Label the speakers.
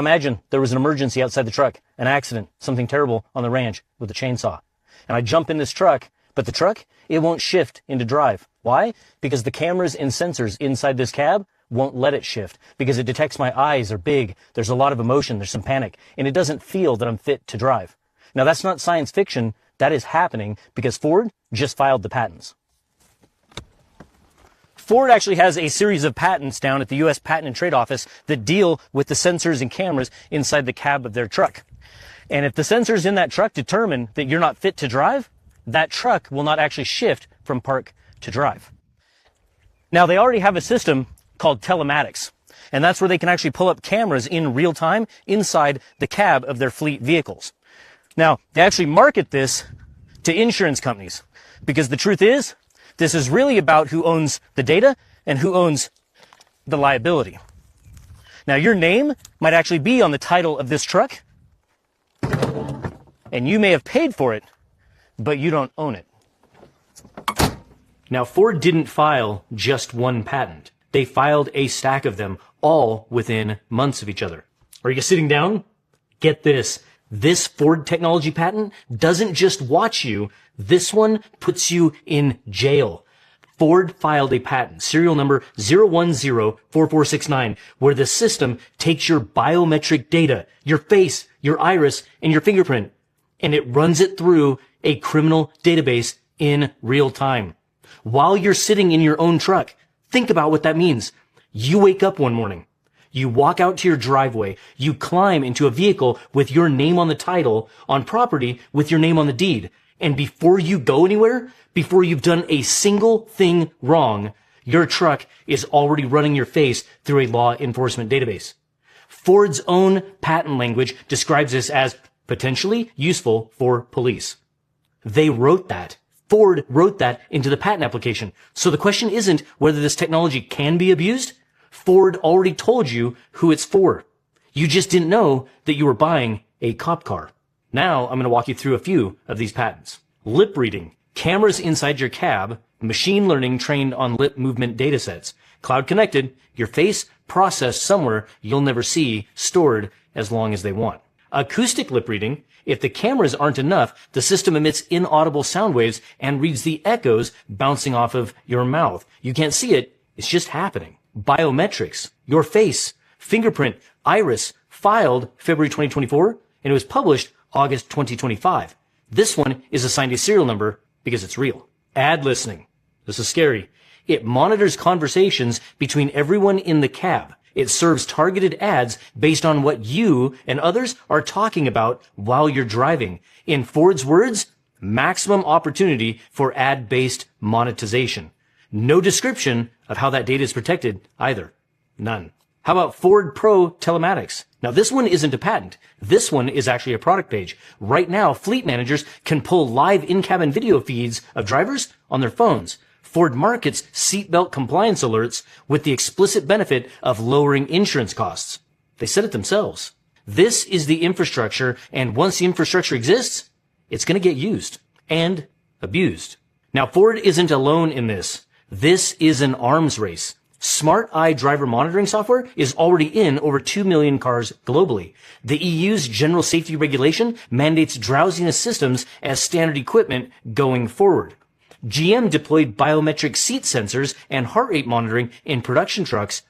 Speaker 1: Imagine there was an emergency outside the truck, an accident, something terrible on the ranch with a chainsaw. And I jump in this truck, but the truck, it won't shift into drive. Why? Because the cameras and sensors inside this cab won't let it shift, because it detects my eyes are big, there's a lot of emotion, there's some panic, and it doesn't feel that I'm fit to drive. Now that's not science fiction, that is happening because Ford just filed the patents. Ford actually has a series of patents down at the U.S. Patent and Trade Office that deal with the sensors and cameras inside the cab of their truck. And if the sensors in that truck determine that you're not fit to drive, that truck will not actually shift from park to drive. Now, they already have a system called telematics, and that's where they can actually pull up cameras in real time inside the cab of their fleet vehicles. Now, they actually market this to insurance companies because the truth is, this is really about who owns the data and who owns the liability. Now, your name might actually be on the title of this truck, and you may have paid for it, but you don't own it. Now, Ford didn't file just one patent. They filed a stack of them, all within months of each other. Are you sitting down? Get this. This Ford technology patent doesn't just watch you. This one puts you in jail. Ford filed a patent, serial number 0104469, where the system takes your biometric data, your face, your iris, and your fingerprint, and it runs it through a criminal database in real time. While you're sitting in your own truck, think about what that means. You wake up one morning. You walk out to your driveway. You climb into a vehicle with your name on the title, on property with your name on the deed. And before you go anywhere, before you've done a single thing wrong, your truck is already running your face through a law enforcement database. Ford's own patent language describes this as potentially useful for police. They wrote that. Ford wrote that into the patent application. So the question isn't whether this technology can be abused. Ford already told you who it's for. You just didn't know that you were buying a cop car. Now I'm going to walk you through a few of these patents. Lip reading, cameras inside your cab, machine learning trained on lip movement datasets, cloud connected, your face processed somewhere you'll never see, stored as long as they want. Acoustic lip reading, if the cameras aren't enough, the system emits inaudible sound waves and reads the echoes bouncing off of your mouth. You can't see it, it's just happening. Biometrics, your face, fingerprint, iris, filed February 2024, and it was published August 2025. This one is assigned a serial number because it's real. Ad listening. This is scary. It monitors conversations between everyone in the cab. It serves targeted ads based on what you and others are talking about while you're driving. In Ford's words, maximum opportunity for ad-based monetization. No description of how that data is protected either. None. How about Ford Pro Telematics? Now, this one isn't a patent. This one is actually a product page. Right now, fleet managers can pull live in-cabin video feeds of drivers on their phones. Ford markets seatbelt compliance alerts with the explicit benefit of lowering insurance costs. They said it themselves. This is the infrastructure, and once the infrastructure exists, it's going to get used and abused. Now, Ford isn't alone in this. This is an arms race. Smart Eye driver monitoring software is already in over 2 million cars globally. The EU's general safety regulation mandates drowsiness systems as standard equipment going forward. GM deployed biometric seat sensors and heart rate monitoring in production trucks